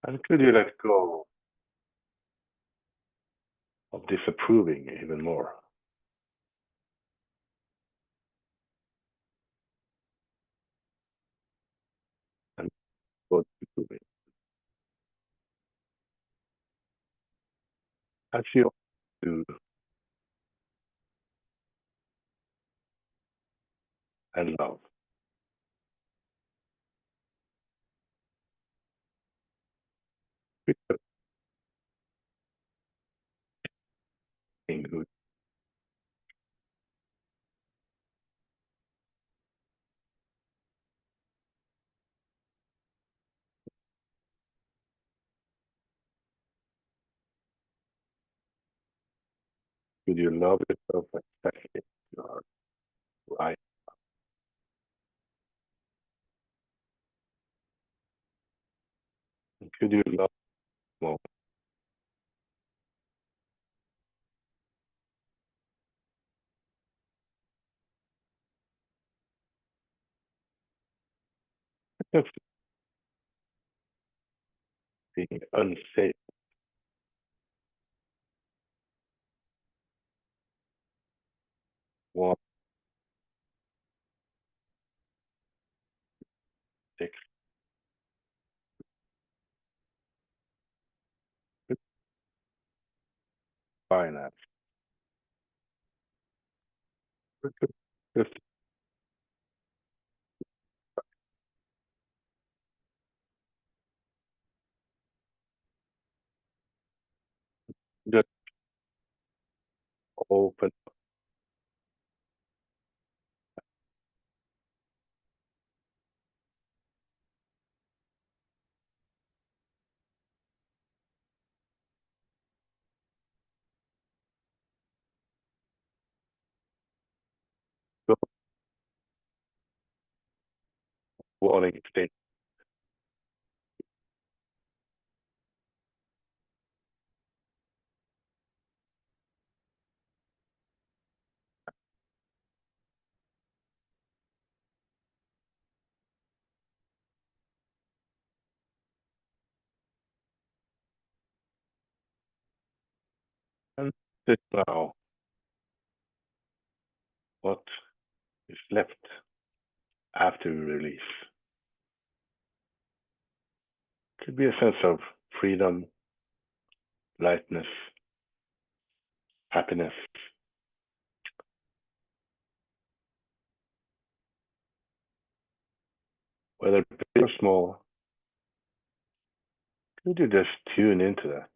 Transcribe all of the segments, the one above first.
And could you let go of disapproving even more? And go disapproving. As you do and love. Because being good. Could you love yourself exactly as you are right? And could you love more? Just being unsafe, one, six, finance. Just, just open to wanting state. And this now, what is left after you release. Could be a sense of freedom, lightness, happiness, whether big or small. Could you just tune into that?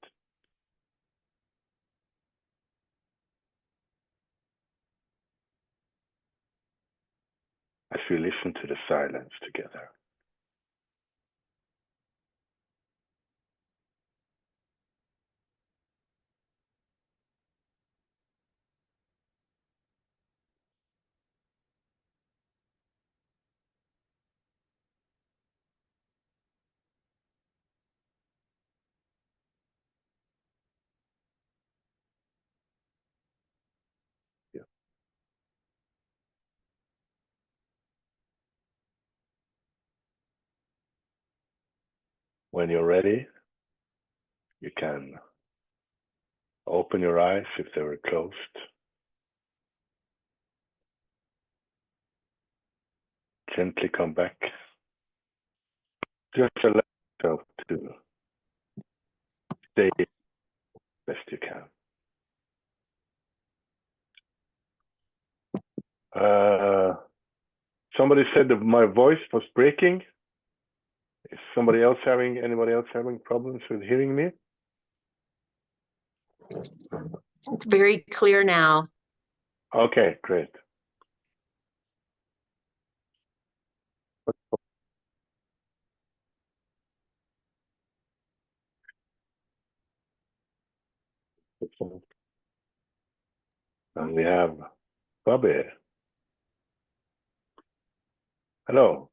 As we listen to the silence together. Yeah. When you're ready, you can open your eyes if they were closed. Gently come back. Just allow yourself to stay best you can. Somebody said that my voice was breaking. Is anybody else having problems with hearing me? It's very clear now. Okay, great. And we have Bobby. Hello.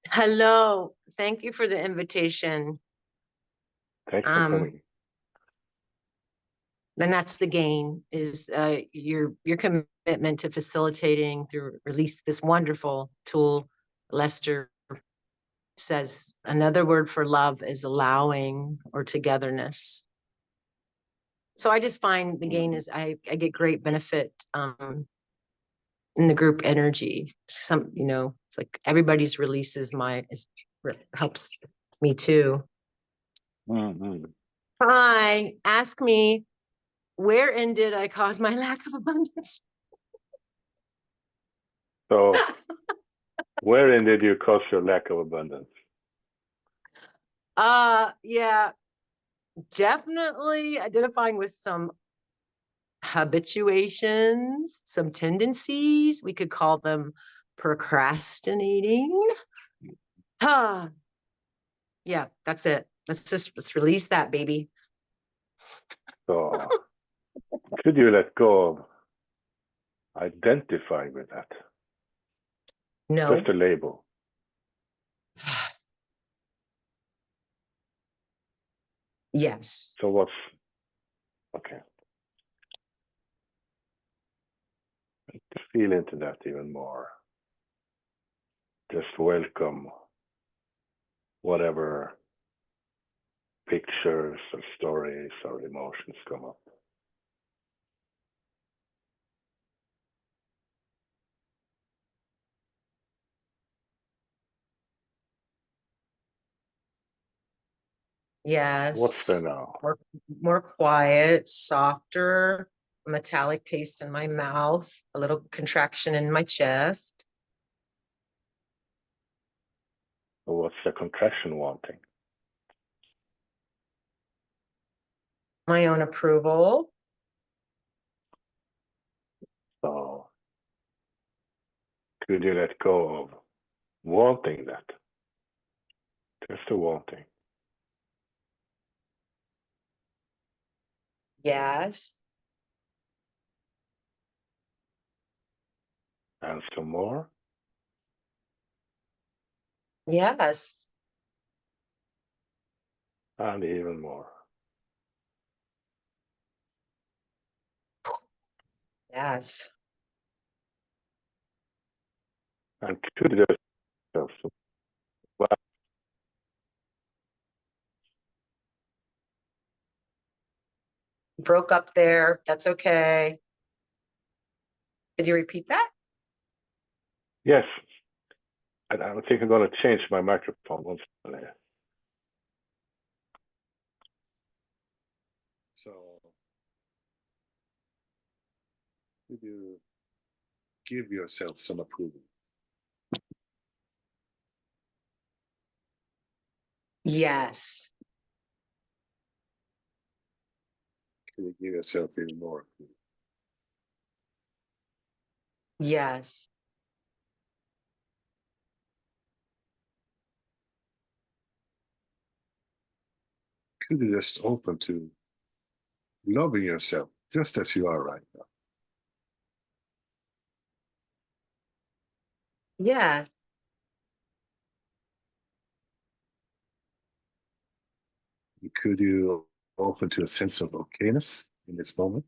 Hello. Thank you for the invitation. Thanks for coming. And that's the gain is your commitment to facilitating through release this wonderful tool, Lester says another word for love is allowing or togetherness. So I just find the gain is I get great benefit in the group energy. It's like everybody's release helps me too. Mhm. Hi, ask me, wherein did I cause my lack of abundance? So, wherein did you cause your lack of abundance? Yeah, definitely identifying with some habituations, some tendencies. We could call them procrastinating. Ah, yeah, that's it. Let's release that, baby. So, could you let go of identifying with that? No. Just a label. Yes. So what's okay? To feel into that even more. Just welcome whatever pictures or stories or emotions come up. Yes. What's there now? More quiet, softer, metallic taste in my mouth, a little contraction in my chest. Or what's the contraction wanting? My own approval. So could you let go of wanting that? Just a wanting. Yes. And some more. Yes. And even more. Yes. And could you just Broke up there. That's okay. Did you repeat that? yes. And I think I'm going to change my microphone once. So could you give yourself some approval? Yes. Could you give yourself even more approval? Yes. Could you just open to loving yourself just as you are right now? Yes. Could you open to a sense of okayness in this moment?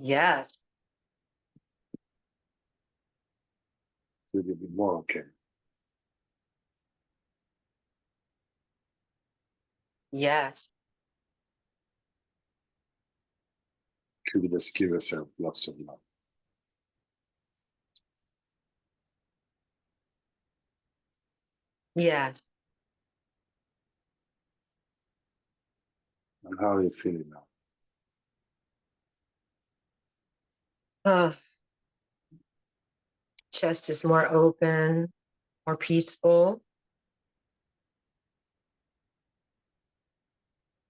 Yes. Could you be more okay? Yes. Could you just give yourself lots of love? Yes. And how are you feeling now? Chest is more open, more peaceful.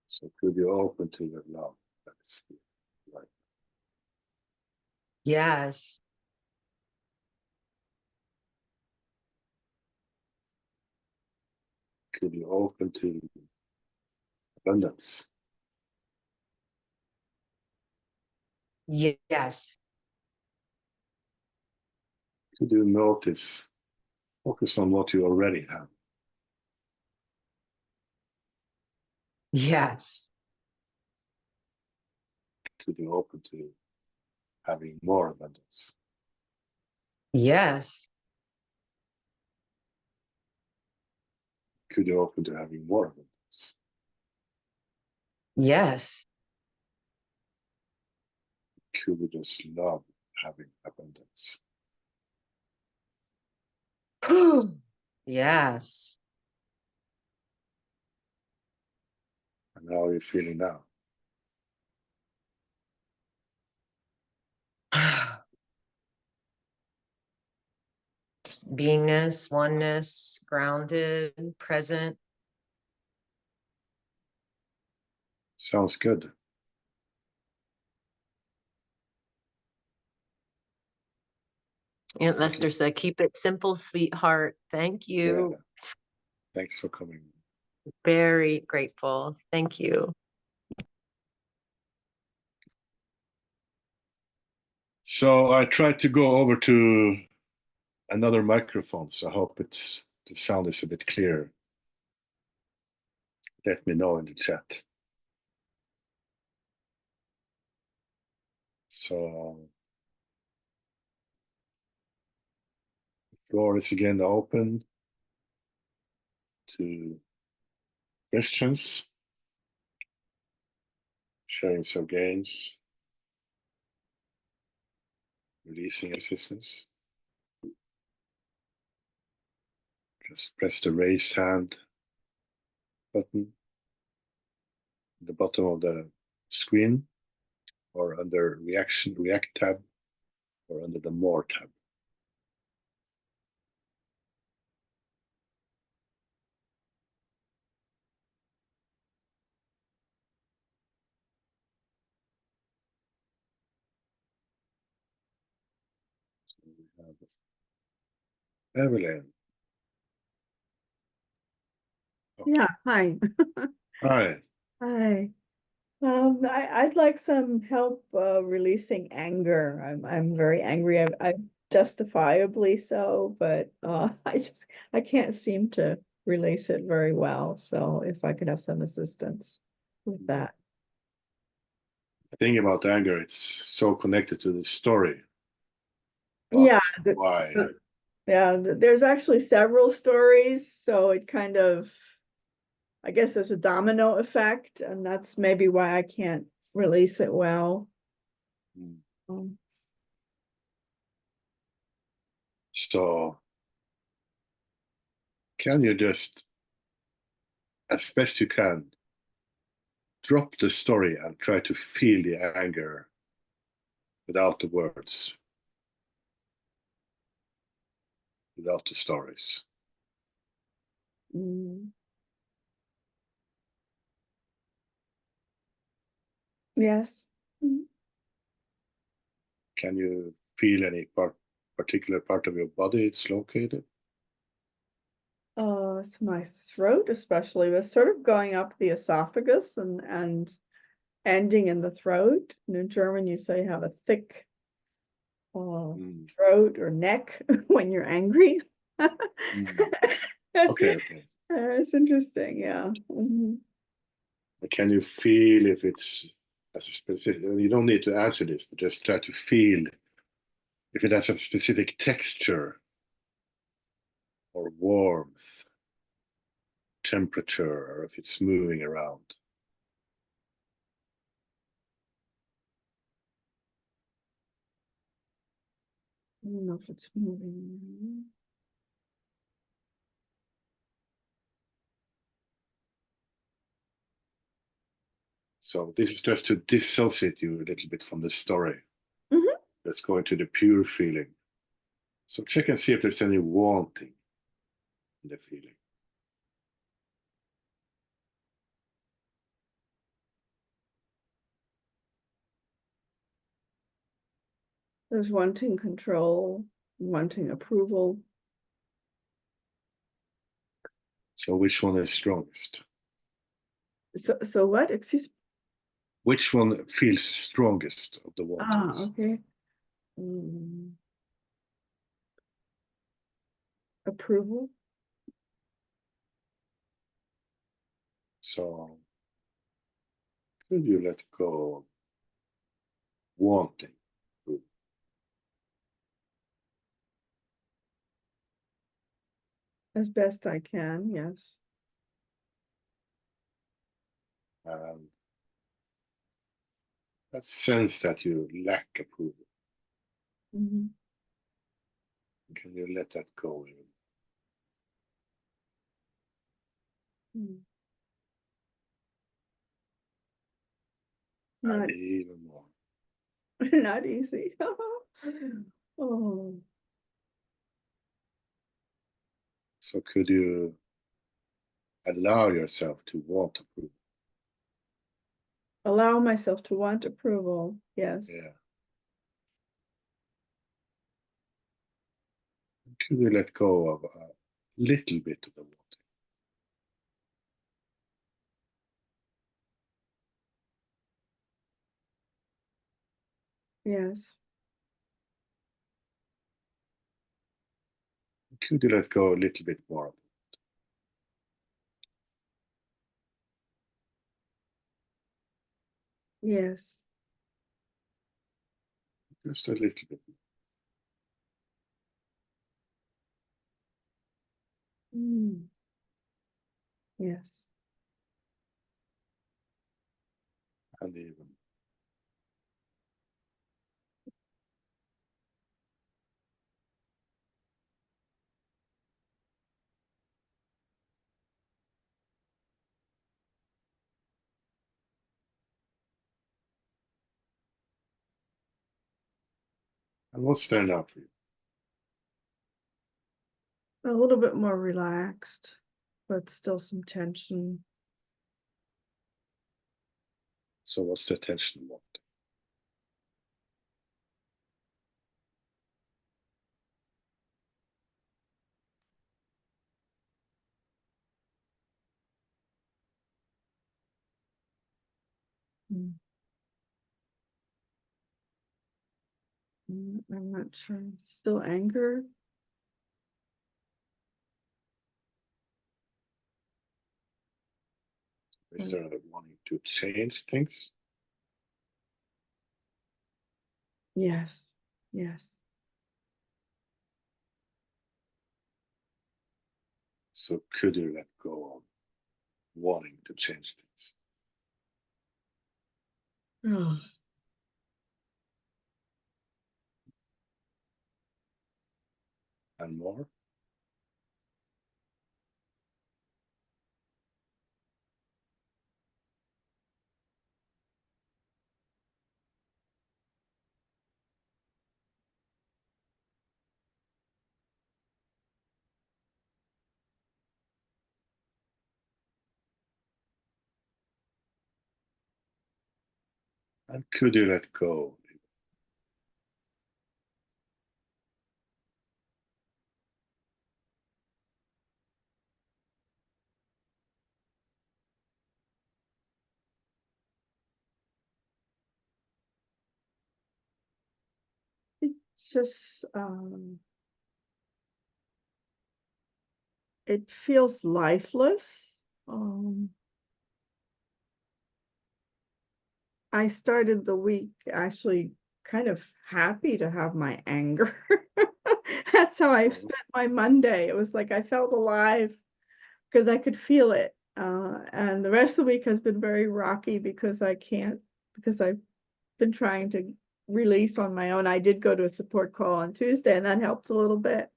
So could you open to the love that's right? Yes. Could you open to abundance? Yes. Could you notice, focus on what you already have? Yes. Could you open to having more abundance? Yes. Could you open to having more abundance? Yes. Could you just love having abundance? Yes. And how are you feeling now? Just beingness, oneness, grounded, present. Sounds good. Aunt Lester said, keep it simple, sweetheart. Thank you. Yeah. Thanks for coming. Very grateful. Thank you. So I tried to go over to another microphone, so I hope the sound is a bit clearer. Let me know in the chat. So the floor is again open to questions, sharing some gains, releasing assistance. Just press the raise hand button at the bottom of the screen, or under React tab, or under the More tab. So we have Evelyn. Okay. Yeah, hi. Hi. Hi. I'd like some help releasing anger. I'm very angry. I'm justifiably so, but I can't seem to release it very well. So if I could have some assistance with that. The thing about anger, it's so connected to the story. Yeah, Why? yeah, there's actually several stories, so it kind of, I guess there's a domino effect, and that's maybe why I can't release it well. Mm. Um, So can you just, as best you can, drop the story and try to feel the anger without the words, without the stories? mm. Yes. Mhm. Can you feel any particular part of your body it's located? It's my throat especially, was sort of going up the esophagus and ending in the throat. And in German, you say you have a thick Mm. throat or neck when you're angry. Mm. Okay, okay. It's interesting, yeah. Mhm. Can you feel if it's as a specific? You don't need to answer this, but just try to feel if it has a specific texture or warmth, temperature, or if it's moving around. I don't know if it's moving. So this is just to dissociate you a little bit from the story. Mhm. Let's go into the pure feeling. So check and see if there's any wanting in the feeling. There's wanting control, wanting approval. So which one is strongest? So what? Excuse me. Which one feels strongest of the wantings? Okay. Mm. Approval. So could you let go of wanting? As best I can, yes. That sense that you lack approval, Mhm. can you let that go even? Mm. And Not, even more. not easy. Oh, So could you allow yourself to want approval? allow myself to want approval, yes. Yeah. Could you let go of a little bit of the wanting? Yes. Could you let go a little bit more of it? Yes. Just a little bit. Mm. Yes. And even. And what's there now for you? A little bit more relaxed, but still some tension. So what's the attention you want? Mm. I'm not sure. Still anger? Is there a wanting to change things? Yes. Yes. So could you let go of wanting to change things? Oh, And more? And could you let go? it's just it feels lifeless. I started the week actually kind of happy to have my anger. That's how I spent my Monday. It was like I felt alive because I could feel it. And the rest of the week has been very rocky because because I've been trying to release on my own. I did go to a support call on Tuesday and that helped a little bit.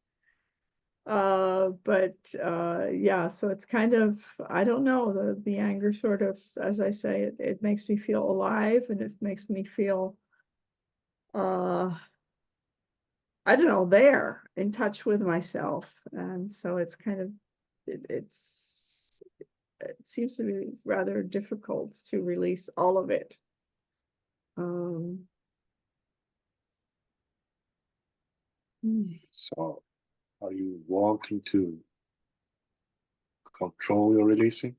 But yeah, so it's kind of, I don't know, the anger sort of, as I say, it makes me feel alive and it makes me feel I don't know, there in touch with myself. And so it's kind of it seems to be rather difficult to release all of it. Hmm. So are you wanting to control your releasing?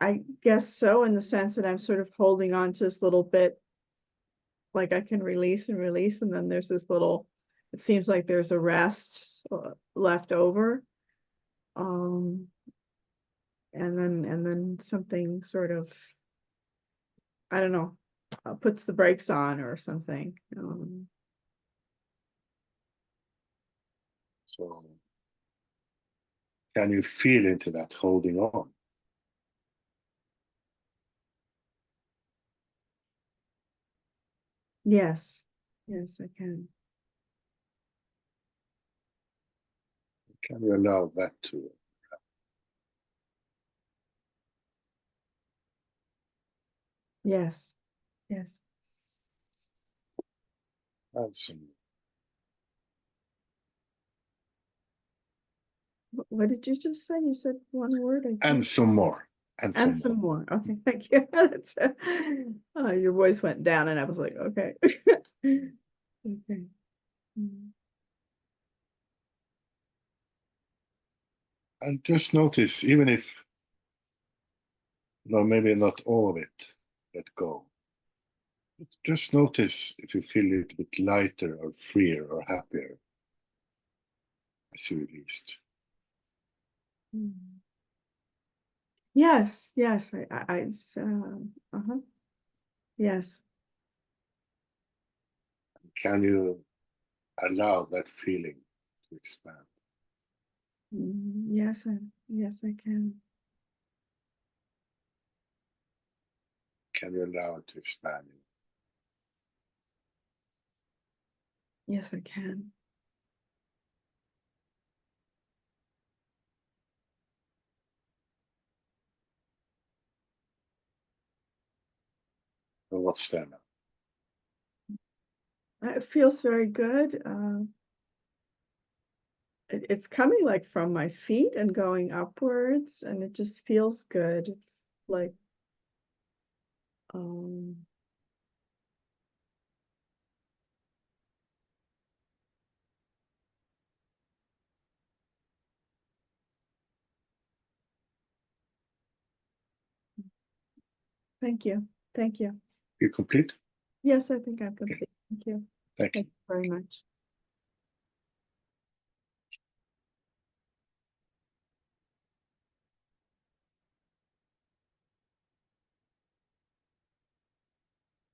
I guess so, in the sense that I'm sort of holding on to this little bit, like I can release and release, and then there's this little, it seems like there's a rest left over. Um, and then something sort of, I don't know, puts the brakes on or something. So can you feel into that holding on? Yes, yes, I can. Can you allow that to Yes, yes. add some? What did you just say? You said one word, I And think. some more. And some And some more. Okay, thank you. That's, your voice went down and I was like, okay. Okay. Mm. And just notice, even if, no, maybe not all of it, let go. Just notice if you feel a little bit lighter or freer or happier as you released. Mm. Yes, yes, uh-huh. Yes, Can you allow that feeling to expand? yes, yes, I can. Can you allow it to expand? Yes, I can. And what's there now? It feels very good. It's coming like from my feet and going upwards, and it just feels good. It's like, um, thank you, thank you. You complete? Yes, I think I'm complete. Thank you. Thank you. Thank you very much.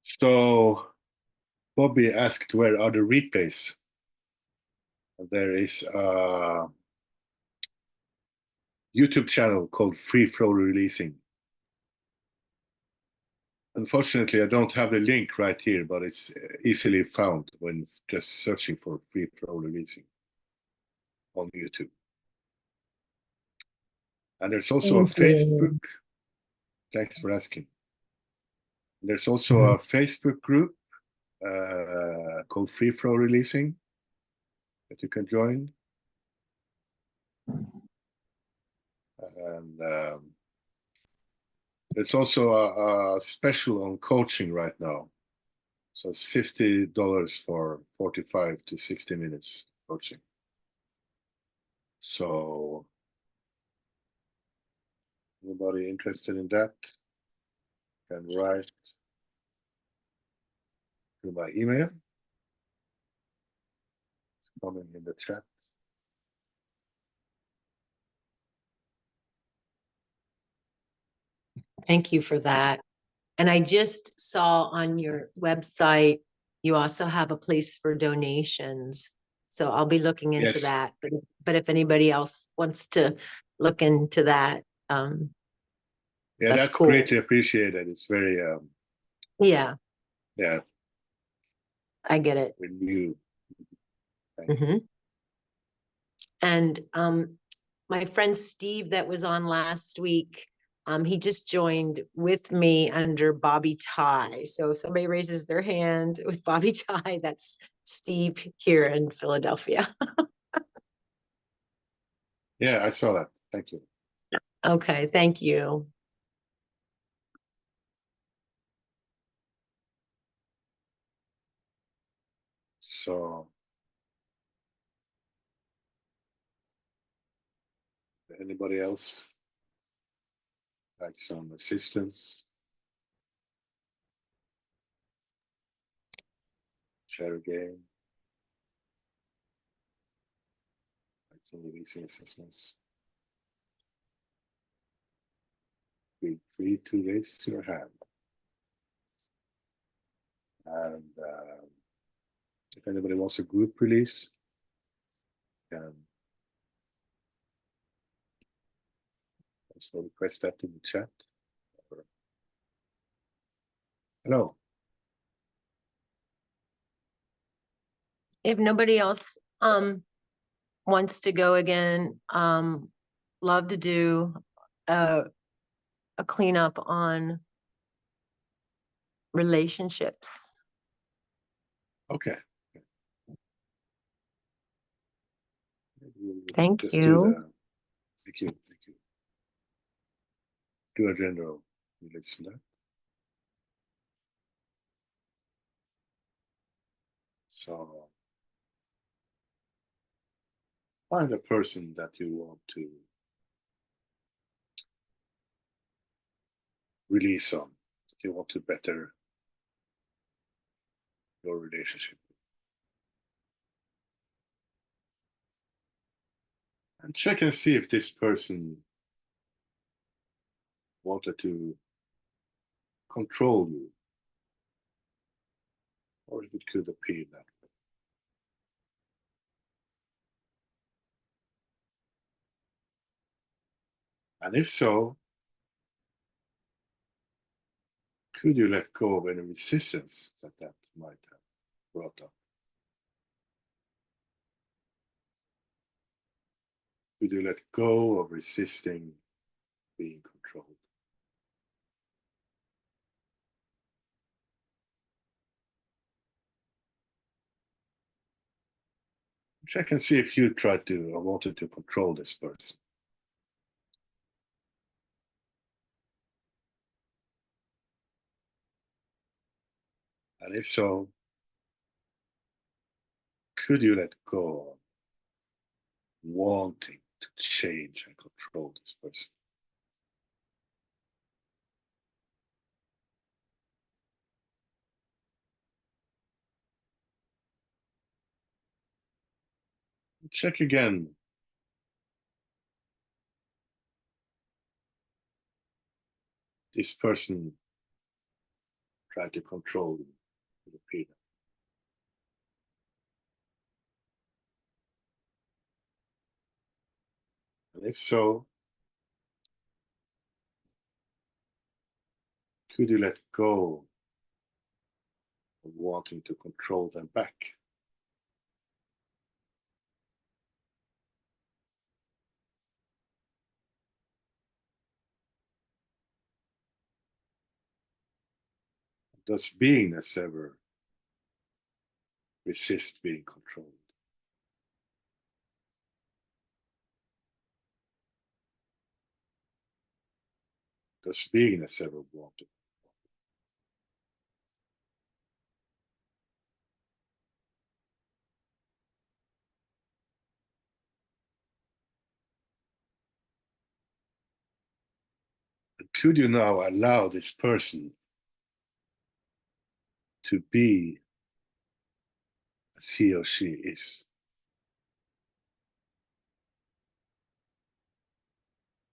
So Bobby asked, where are the replays? There is a YouTube channel called Free Flow Releasing. Unfortunately, I don't have the link right here, but it's easily found when just searching for Free Flow Releasing on YouTube. And there's also a Thank you. Facebook. Thanks for asking. There's also a Facebook group called Free Flow Releasing that you can join. And there's also a special on coaching right now. So it's $50 for 45 to 60 minutes coaching. So anybody interested in that can write to my email. It's coming in the chat. Thank you for that. And I just saw on your website, you also have a place for donations. So I'll be looking into Yes. that. But if anybody else wants to look into that, Yeah, that's that's cool. greatly appreciated. It's very, Yeah, yeah, I get it. new. Thank you. Mhm. And my friend Steve that was on last week, he just joined with me under Bobby Ty. So if somebody raises their hand with Bobby Ty, that's Steve here in Philadelphia. Yeah, I saw that. Thank you. Okay, thank you. So anybody else like some assistance? Share a game. Like some releasing assistance. Feel free to raise your hand. And if anybody wants a group release, can So request that in the chat. Hello. If nobody else wants to go again, love to do a cleanup on relationships. Okay. Maybe we'll Thank just you. do the. Thank you. Thank you. Do a general listener. So find a person that you want to release on, that you want to better your relationship with. And check and see if this person wanted to control you, or if it could appear that way. And if so, could you let go of any resistance that that might have brought up? Could you let go of resisting being controlled? Check and see if you tried to or wanted to control this person. And if so, could you let go of wanting to change and control this person? Check again. This person tried to control you with a peanut. And if so, could you let go of wanting to control them back? Does beingness ever resist being controlled? Does beingness ever want it? And could you now allow this person to be as he or she is?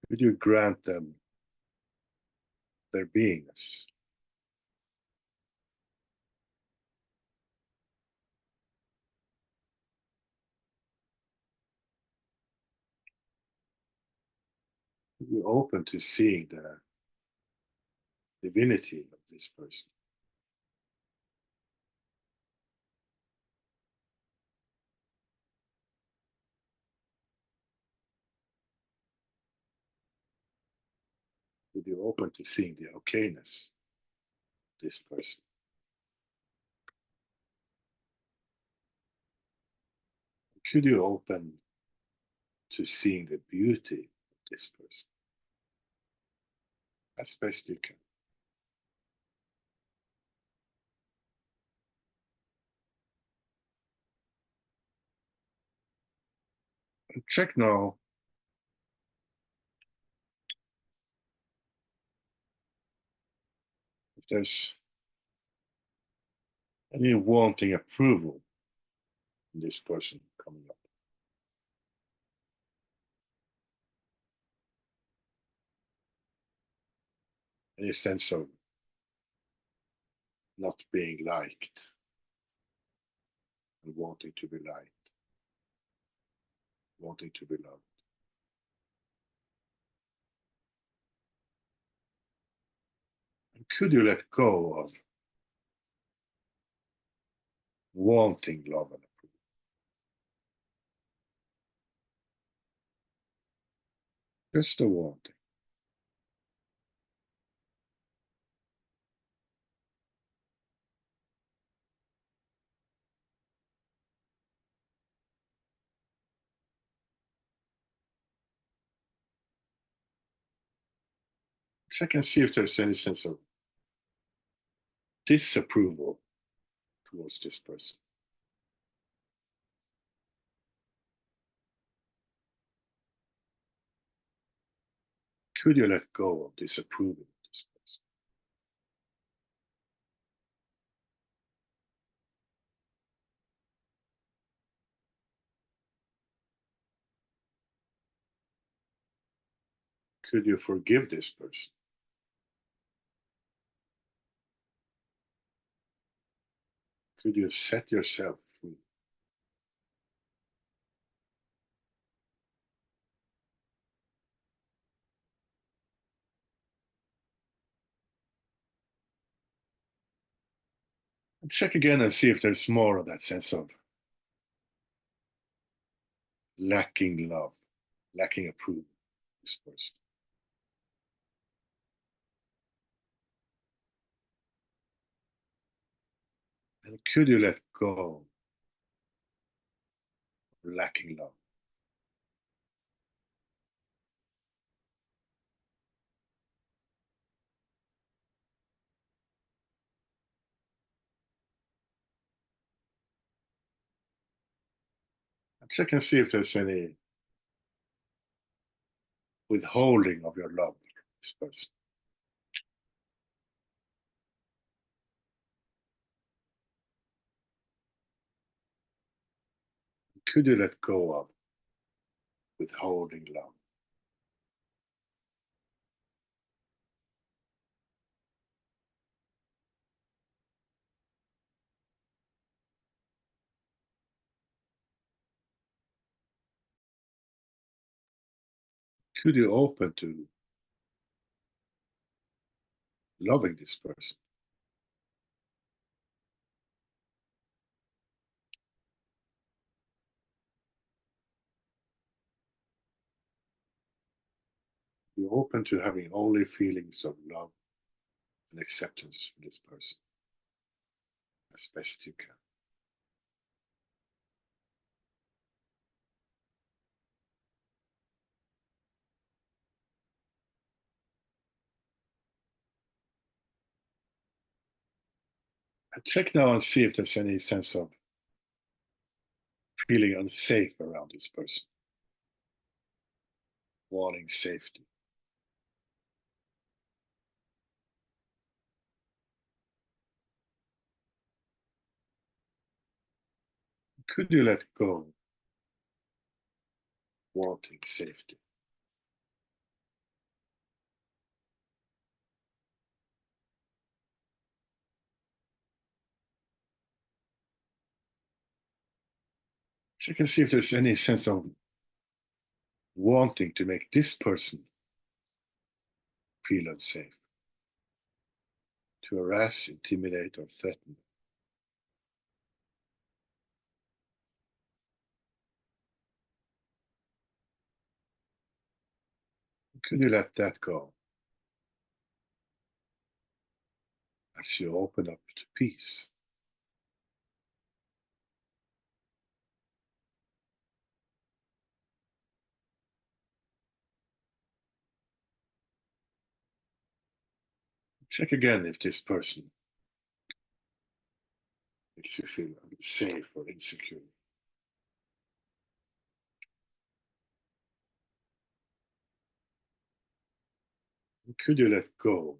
Could you grant them their beingness? Could you open to seeing the divinity of this person? Could you open to seeing the okayness of this person? Could you open to seeing the beauty of this person as best you can? And check now if there's any wanting approval in this person coming up. Any sense of not being liked and wanting to be liked, wanting to be loved. Could you let go of wanting love and approval? Just the wanting. Check and see if there's any sense of disapproval towards this person. Could you let go of disapproving of this person? Could you forgive this person? Could you set yourself free? And check again and see if there's more of that sense of lacking love, lacking approval of this person. And could you let go of lacking love? And check and see if there's any withholding of your love for this person. Could you let go of withholding love? Could you open to loving this person? You're open to having only feelings of love and acceptance for this person as best you can. And check now and see if there's any sense of feeling unsafe around this person, wanting safety. Could you let go, wanting safety? Check and see if there's any sense of wanting to make this person feel unsafe, to harass, intimidate, or threaten. Could you let that go as you open up to peace? Check again if this person makes you feel unsafe or insecure. And could you let go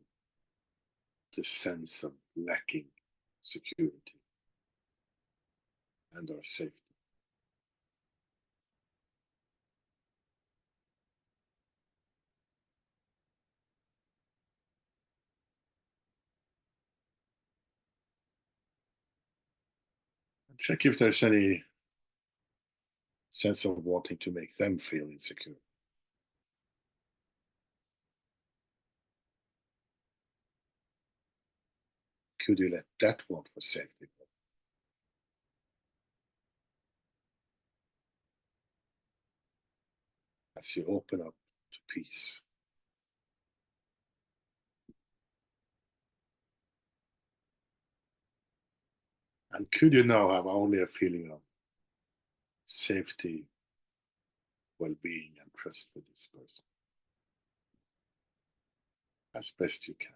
the sense of lacking security and or safety? And check if there's any sense of wanting to make them feel insecure. could you let that one for safety go? As you open up to peace. And could you now have only a feeling of safety, well-being, and trust with this person? As best you can.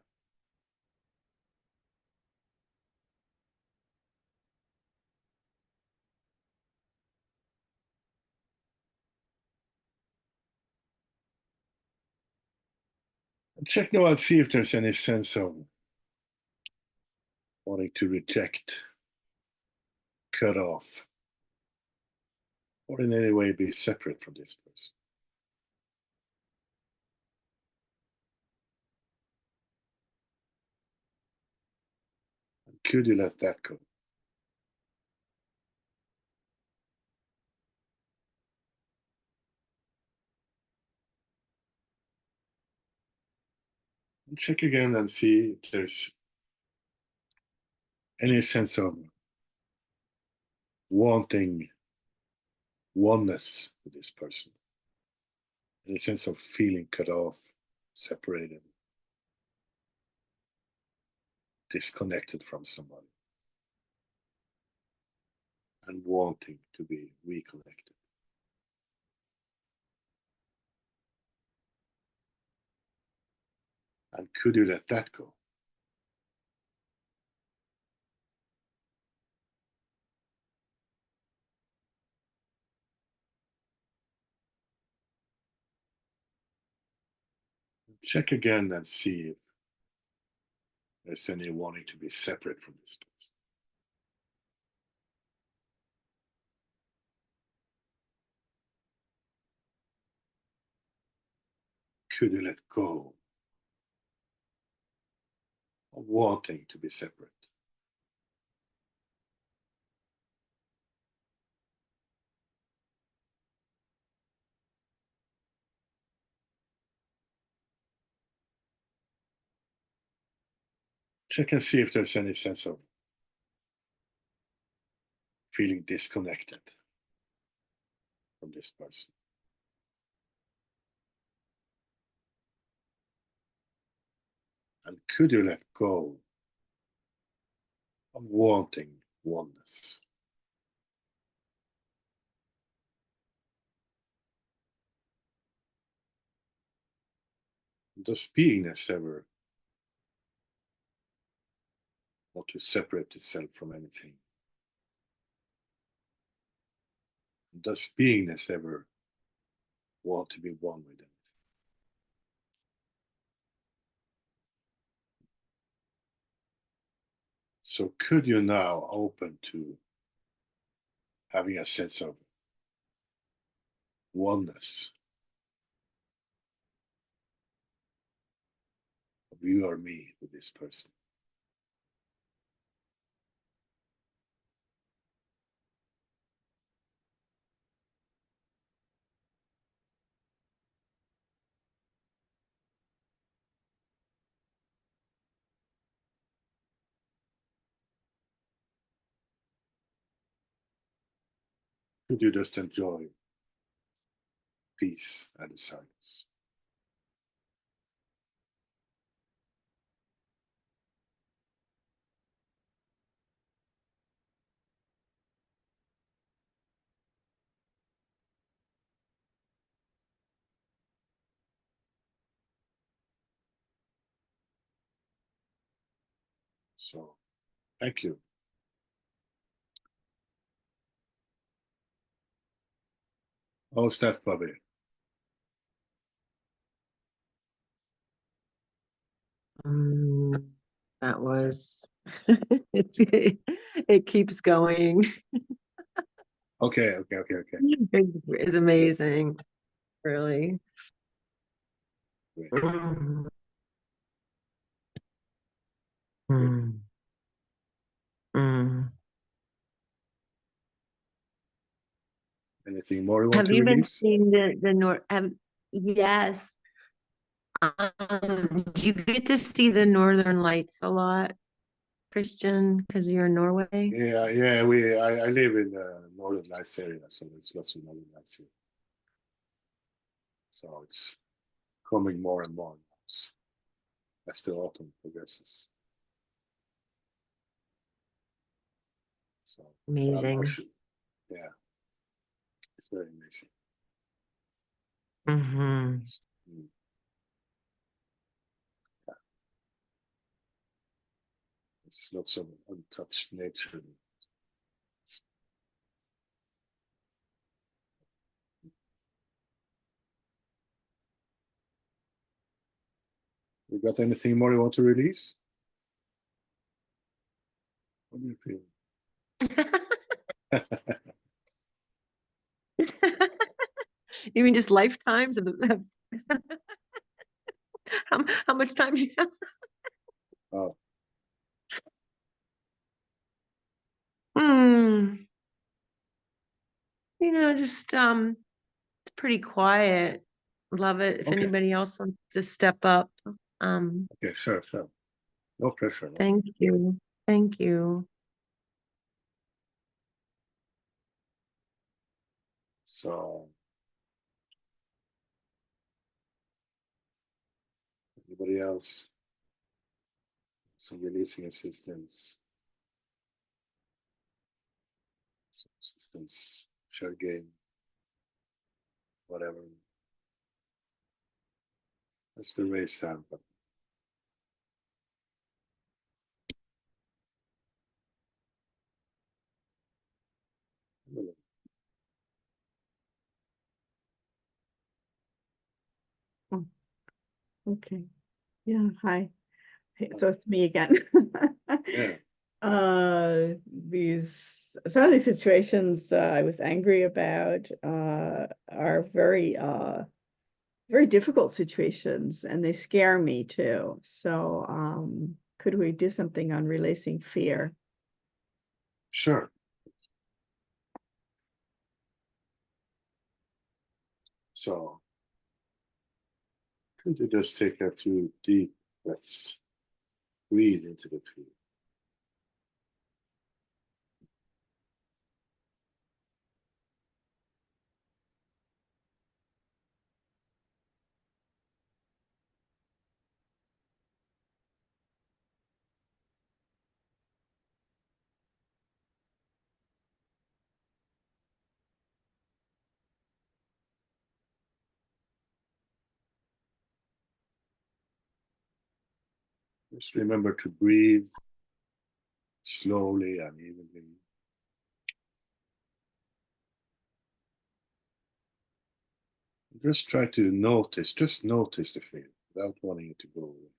And check now and see if there's any sense of wanting to reject, cut off, or in any way be separate from this person. And could you let that go? And check again and see if there's any sense of wanting oneness with this person. Any sense of feeling cut off, separated, disconnected from somebody, and wanting to be reconnected. And could you let that go? Check again and see if there's any wanting to be separate from this person. Could you let go of wanting to be separate? Check and see if there's any sense of feeling disconnected from this person. And could you let go of wanting oneness? Does beingness ever want to separate itself from anything? Does beingness ever want to be one with anything? So could you now open to having a sense of oneness, of you or me with this person? Could you just enjoy peace and silence? So, thank you. How's that, Bobby? That was, it keeps going. Okay. It's amazing, really. Great. Mm. Mm. Mm. Anything more you want Have to you been release? seeing the north? Yes. Do you get to see the northern lights a lot? Christian, because you're in Norway? Yeah, I live in the Northern Lights area, so there's lots of Northern Lights here. So it's coming more and more as the autumn progresses. So Amazing. yeah, it's very amazing. Mm-hmm. Mm. There's lots of untouched nature. You got anything more you want to release? What do you feel? You mean just lifetimes of the how much time do you have? Oh, Hmm. Just it's pretty quiet. Love it. If okay. anybody else wants to step up. Okay, sure. No pressure. No. Thank you. Thank you. So, anybody else? Some releasing assistance. Some assistance, share game, whatever. That's the raise sound button. Okay. Yeah, hi. Hey, so it's me again. Yeah. Some of these situations I was angry about are very difficult situations, and they scare me too. So could we do something on releasing fear? Sure. So, could you just take a few deep breaths? Breathe into the fear. Just remember to breathe slowly and evenly. Just try to notice, just notice the fear without wanting it to go away.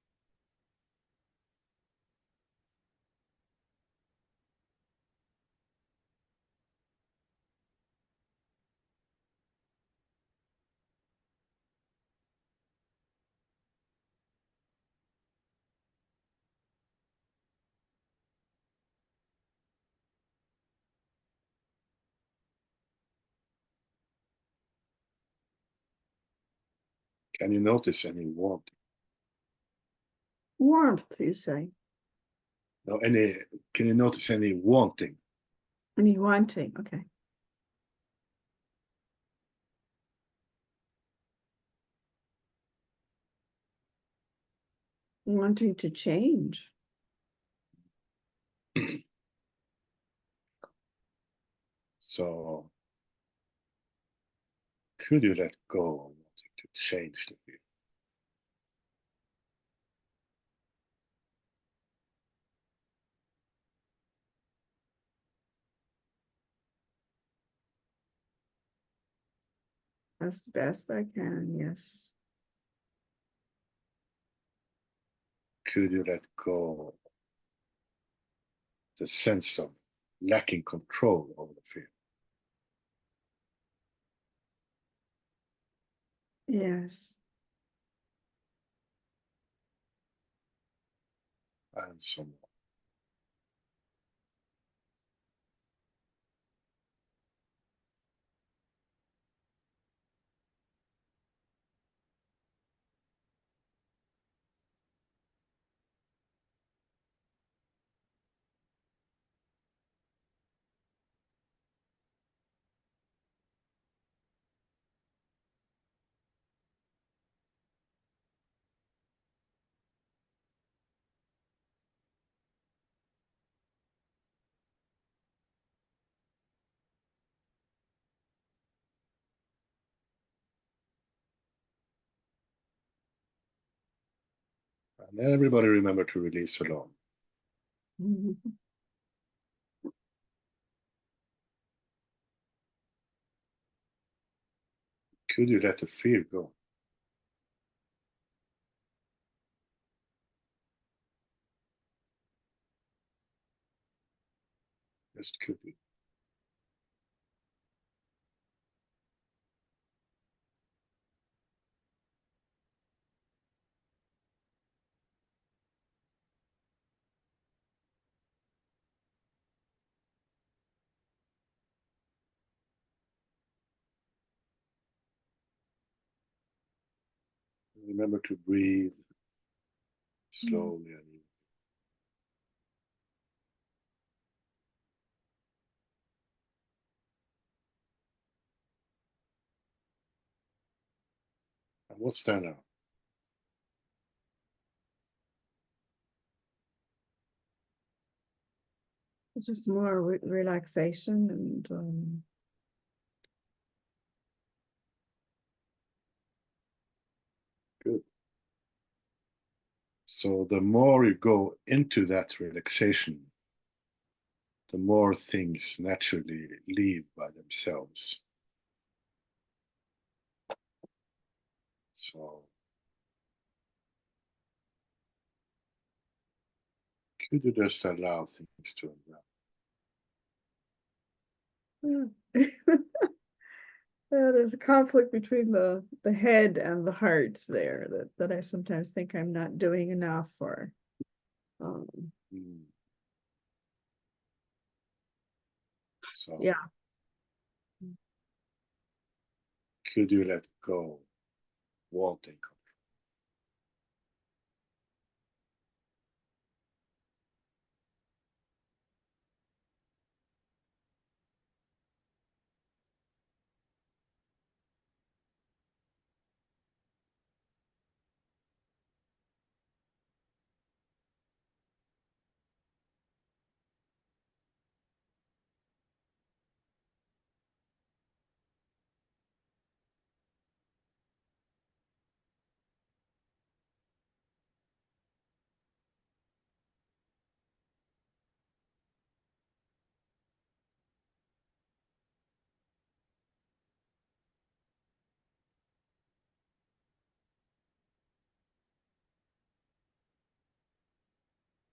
Can you notice any warmth? Warmth, you say? No, can you notice any wanting? Any wanting? Okay. Wanting to change. So, could you let go of wanting to change the fear? As best I can, yes. Could you let go of the sense of lacking control over the fear? Yes. And so on. And everybody remember to release alone. Mhm. Could you let the fear go? Just could you? Remember to breathe slowly and easy. And what's that now? It's just more relaxation and Good. So the more you go into that relaxation, the more things naturally leave by themselves. So could you just allow things to unravel? there's a conflict between the head and the heart there that I sometimes think I'm not doing enough or Mm. So yeah. could you let go, wanting control?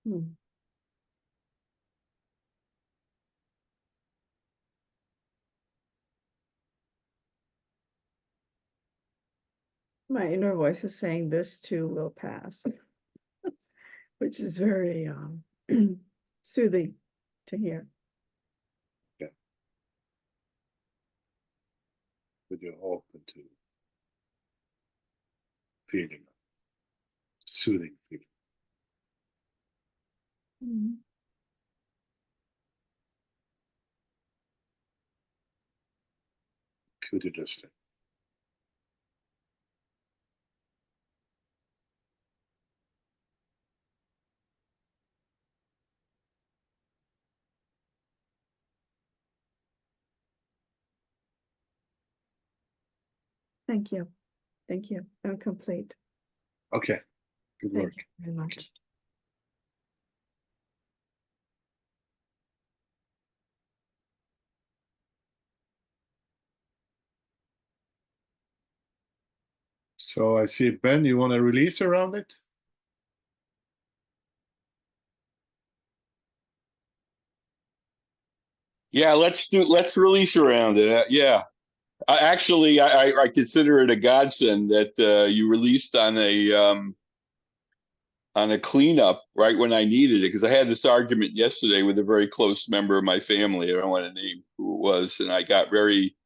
Hmm. My inner voice is saying this too will pass, which is very soothing to hear. Could you open to feeling, soothing feeling? Mhm. Could you just let Thank you. Thank you. I'm complete. Okay, good Thank work. you very much. So I see, Ben, you want to release around it? Yeah, let's release around it. Yeah. I consider it a godsend that you released on a cleanup right when I needed it, because I had this argument yesterday with a very close member of my family. I don't want to name who it was, and I got very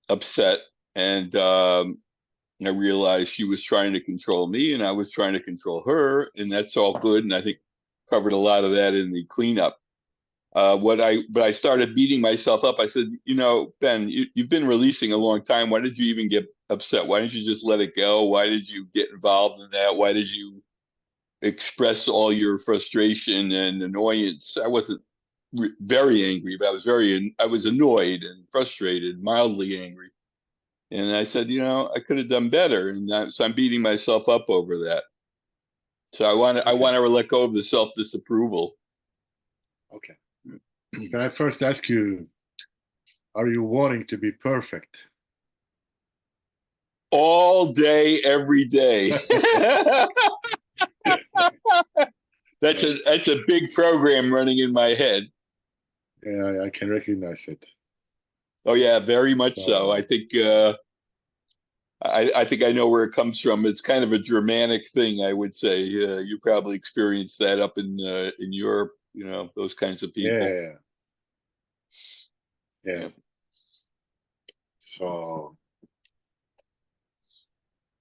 upset, and I realized she was trying to control me, and I was trying to control her, and that's all good. And I think covered a lot of that in the cleanup. But I started beating myself up. I said, Ben, you've been releasing a long time. Why did you even get upset? Why didn't you just let it go? Why did you get involved in that? Why did you express all your frustration and annoyance? I wasn't very angry, but I was annoyed and frustrated, mildly angry. And I said, I could have done better. And so I'm beating myself up over that. So I want to let go of the self-disapproval. Okay. Can I first ask you, are you wanting to be perfect? All day, every day. That's a big program running in my head. Yeah, I can recognize it. Oh yeah, very much so. So- I think I think I know where it comes from. It's kind of a Germanic thing, I would say. You probably experienced that up in Europe, you know, those kinds of people. Yeah. Yeah. Yeah. So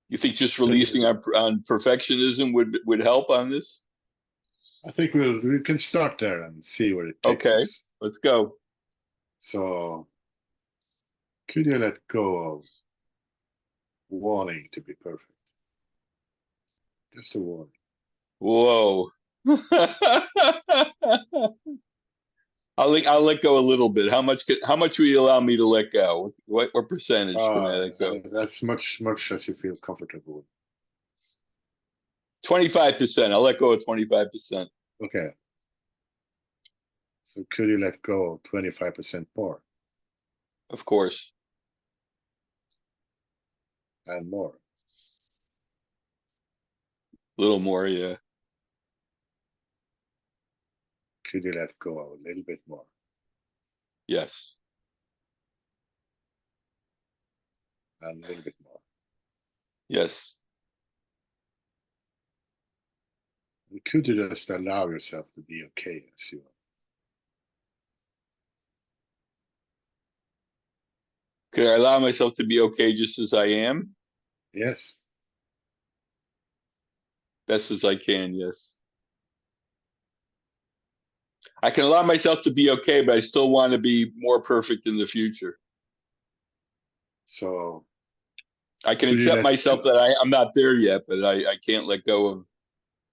You think just releasing on perfectionism would help on this? I think we can start there and see where it takes Okay. us. Let's go. So could you let go of wanting to be perfect? Just a warning. Whoa. I'll let go a little bit. How much will you allow me to let go? What percentage can I let go? That's much as you feel comfortable with. 25%. I'll let go of 25%. Okay. So could you let go of 25% more Of course. and more? A little more, yeah. Could you let go of a little bit more? Yes. And a little bit more. Yes. And could you just allow yourself to be okay as you are? Could I allow myself to be okay just as I am? Yes. Best as I can, yes. I can allow myself to be okay, but I still want to be more perfect in the future. So I can Could you accept let myself go- that I'm not there yet, but I can't let go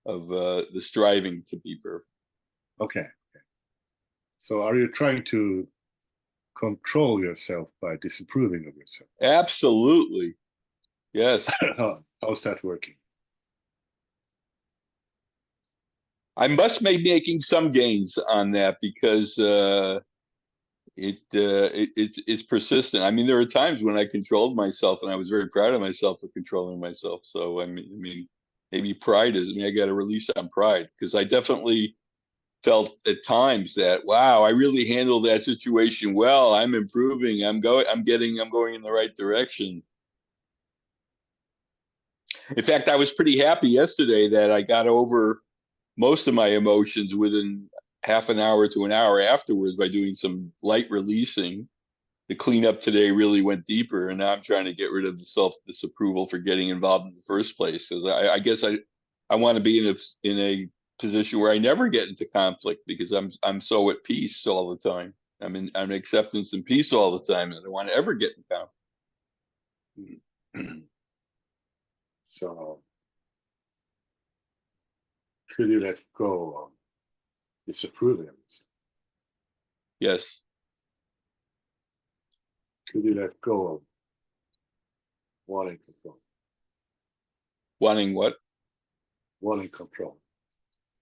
of the striving to be perfect. okay. So are you trying to control yourself by disapproving of yourself? Absolutely. Yes. How's that working? I must be making some gains on that because it's persistent. I mean, there are times when I controlled myself, and I was very proud of myself for controlling myself. So I mean, maybe pride is. I mean, I got to release on pride because I definitely felt at times that wow, I really handled that situation well. I'm improving. I'm going in the right direction. In fact, I was pretty happy yesterday that I got over most of my emotions within half an hour to an hour afterwards by doing some light releasing. The cleanup today really went deeper, and now I'm trying to get rid of the self-disapproval for getting involved in the first place. Because I guess I want to be in a position where I never get into conflict because I'm so at peace all the time. I'm in acceptance and peace all the time, and I don't want to ever get in conflict. So could you let go of disapproving of yourself? Yes. Could you let go of wanting control? Wanting what? Wanting control.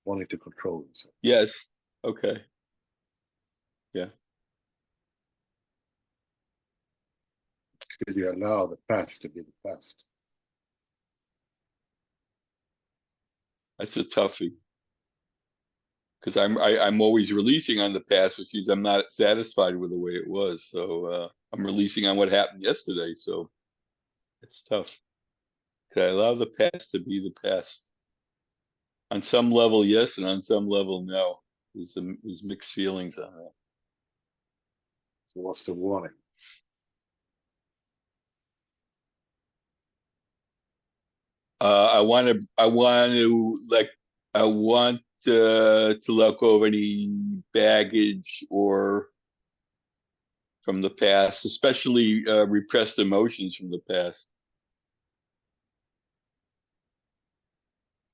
Wanting to control yourself. Yes. Okay. Yeah. Could you allow the past to be the past? That's a toughie. Because I'm always releasing on the past, which means I'm not satisfied with the way it was. So I'm releasing on what happened yesterday. So it's tough. Could I allow the past to be the past? On some level, yes, and on some level, no. There's mixed feelings on that. So what's the warning? I want to let go of any baggage or from the past, especially repressed emotions from the past.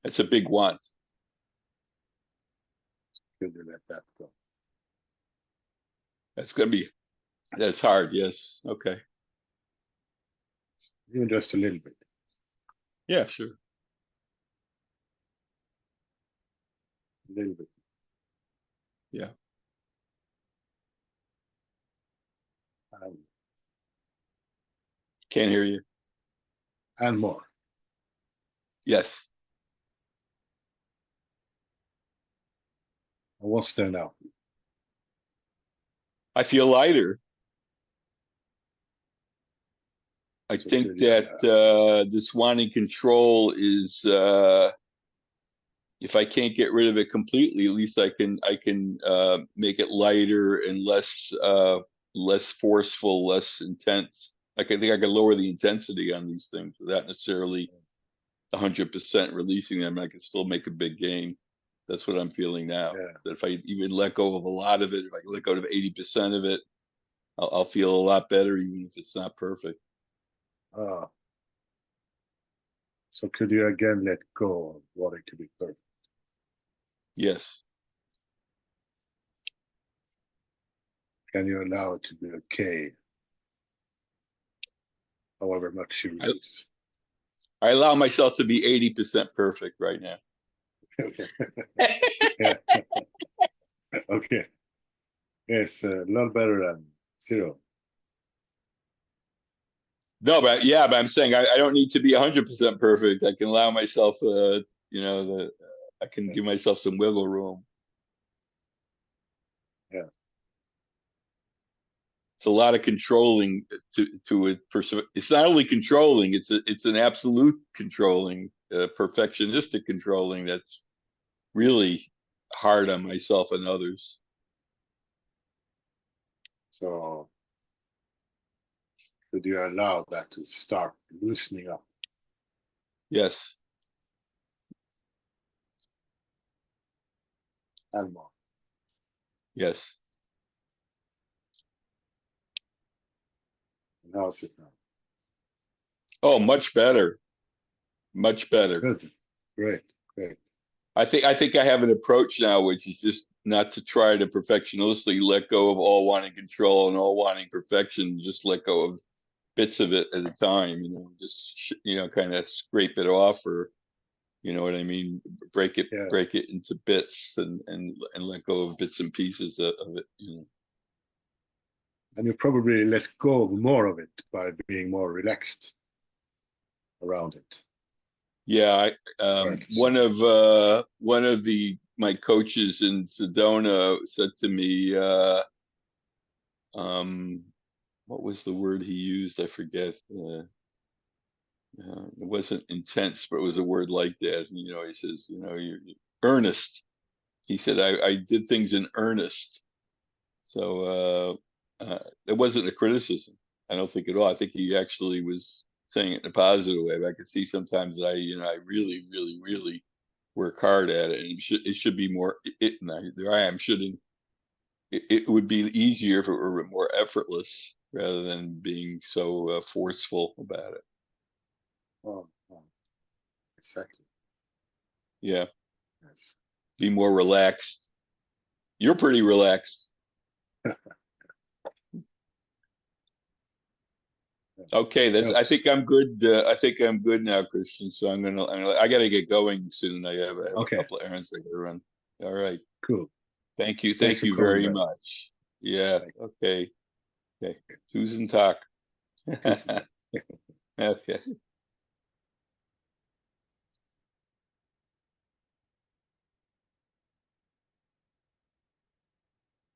That's a big want. Could you let that go? That's hard. Yes. Okay. Even just a little bit. Yeah, sure. little bit. Yeah. Um, Can't hear you. and more. Yes. What's there now? I feel lighter. I So think good, that this wanting control is if I can't get rid of it completely, at least I can make it lighter and less forceful, less intense. Like I think I can lower the intensity on these things without necessarily 100% releasing them. I can still make a big gain. That's what I'm feeling now. Yeah. That if I even let go of a lot of it, if I let go of 80% of it, I'll feel a lot better, even if it's not perfect. Ah. So could you again let go of wanting to be perfect? Yes. Can you allow it to be okay? However much you release. I allow myself to be 80% perfect right now. Okay. Yeah. Okay. It's a lot better than 0. No, but yeah, but I'm saying I don't need to be 100% perfect. I can allow myself, I can give myself some wiggle room. Yeah. It's a lot of controlling to it. It's not only controlling; it's an absolute controlling, perfectionistic controlling that's really hard on myself and others. So could you allow that to start loosening up? Yes. And more. Yes. And how's it now? Oh, much better. Much better. Good. Great. Great. I think I have an approach now, which is just not to try to perfectionistically let go of all wanting control and all wanting perfection. Just let go of bits of it at a time. Just kind of scrape it off, or you know what I mean. Break it Yeah. into bits and let go of bits and pieces of it. And you probably let go of more of it by being more relaxed around it. Yeah, Right. one of my coaches in Sedona said to me, what was the word he used? I forget. It wasn't intense, but it was a word like that. And, he says, you're earnest. He said, I did things in earnest. So it wasn't a criticism. I don't think at all. I think he actually was saying it in a positive way. But I could see sometimes that I really, really, really work hard at it, and it should be more. There I am shooting. It would be easier if it were more effortless rather than being so forceful about it. Oh, exactly. Yeah, Yes. be more relaxed. You're pretty relaxed. Okay, I Helps. think I'm good. I think I'm good now, Christian. So I gotta get going soon. I have Okay. a couple of errands I gotta run. All right. Cool. Thank you. Thanks Thank for you calling very back. much. Yeah. Bye. Okay. Okay. Tusen talk. Tusen tack. Okay.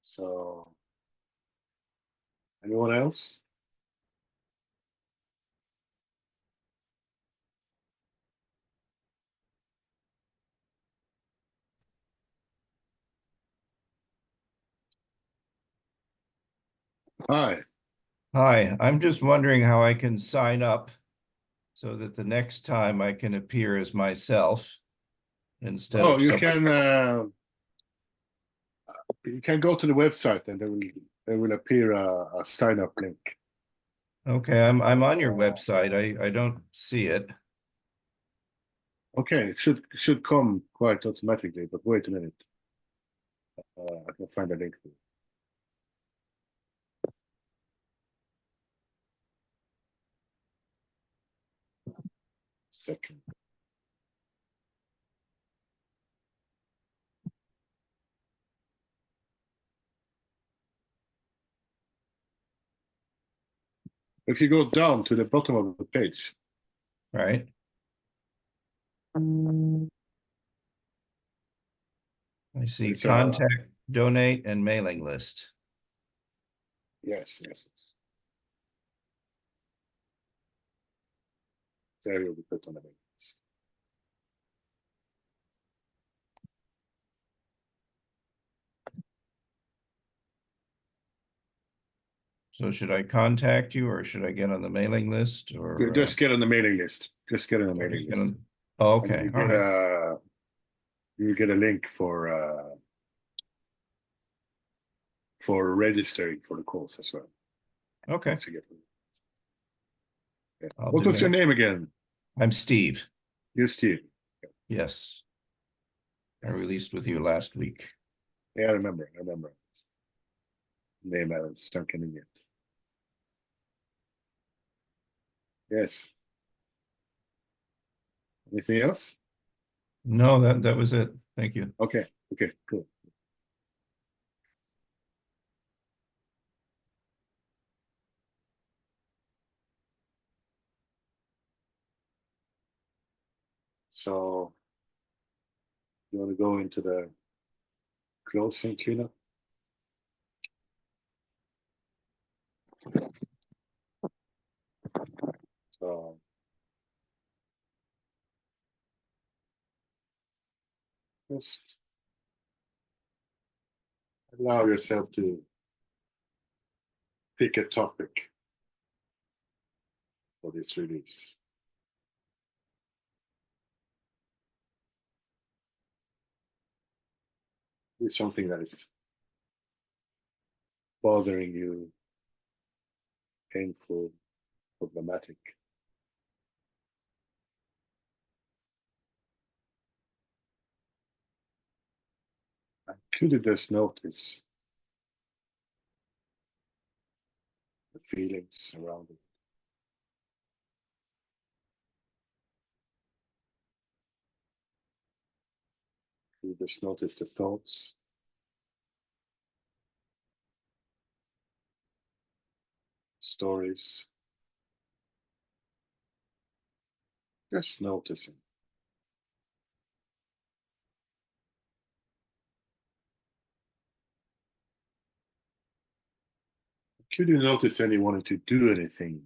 So, anyone else? Hi. Hi, I'm just wondering how I can sign up so that the next time I can appear as myself instead Oh, of you some. can go to the website and there will appear a sign up link. Okay, I'm on your website. I don't see it. Okay, it should come quite automatically, but wait a minute. I can find a link for you. Second. If you go down to the bottom of the page, right? I see It's, contact, donate, and mailing list. yes, yes, yes. There you'll be put on the mailing list. So should I contact you or should I get on the mailing list or? Just get on the mailing list. Just get on the mailing just list. get on- Oh, And okay, you all get right. you get a link for registering for the course as well. Okay, Once you get yeah. I'll What do was your that. name again? I'm Steve. You Steve. Yes. I Yes. released with you last week. Yeah, I remember. Name I was sunken in it. Yes. Anything else? No, that was it. Thank you. Okay, cool. So you want to go into the closing cleanup? So just allow yourself to pick a topic for this release. Do something that is bothering you, painful, problematic. And could you just notice the feelings around it? Could you just notice the thoughts? Stories? Just noticing. Could you notice any wanting to do anything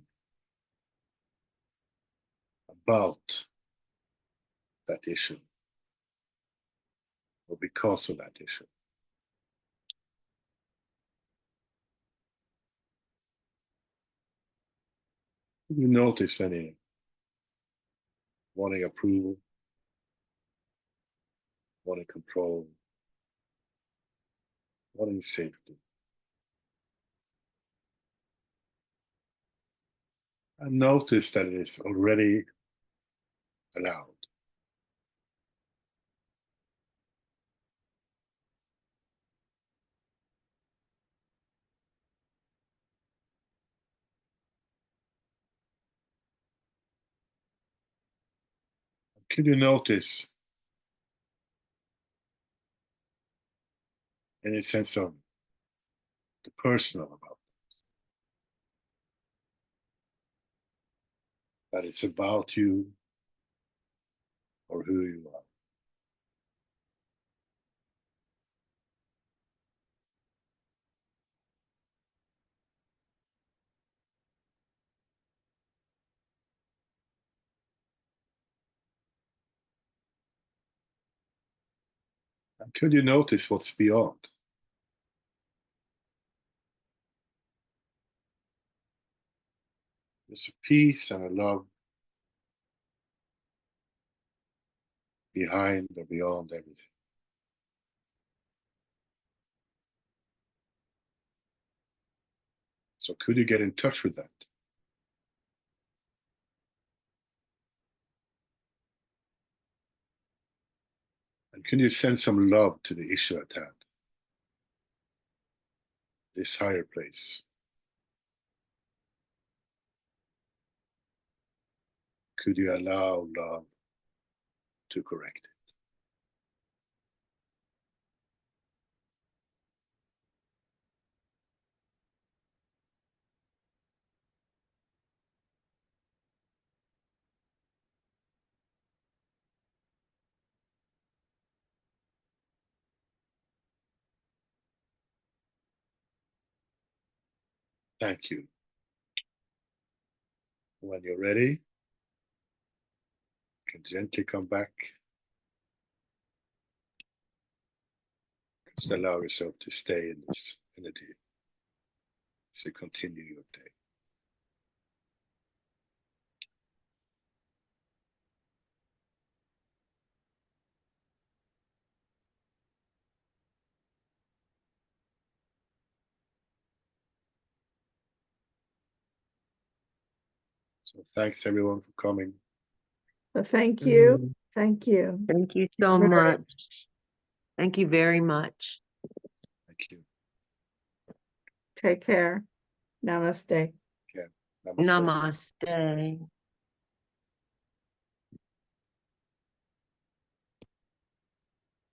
about that issue or because of that issue? Could you notice any wanting approval, wanting control, wanting safety? And notice that it is already allowed. Could you notice any sense of the personal about that it's about you or who you are? And could you notice what's beyond? There's a peace and a love behind or beyond everything. So could you get in touch with that? And can you send some love to the issue at hand? This higher place. Could you allow love to correct it? Thank you. When you're ready, you can gently come back. Just allow yourself to stay in this energy as you continue your day. So thanks everyone for coming. So thank you, Mm. thank you. Thank you so Very- much. Thank you very much. Thank you. Take care. Namaste. Namaste. Namaste.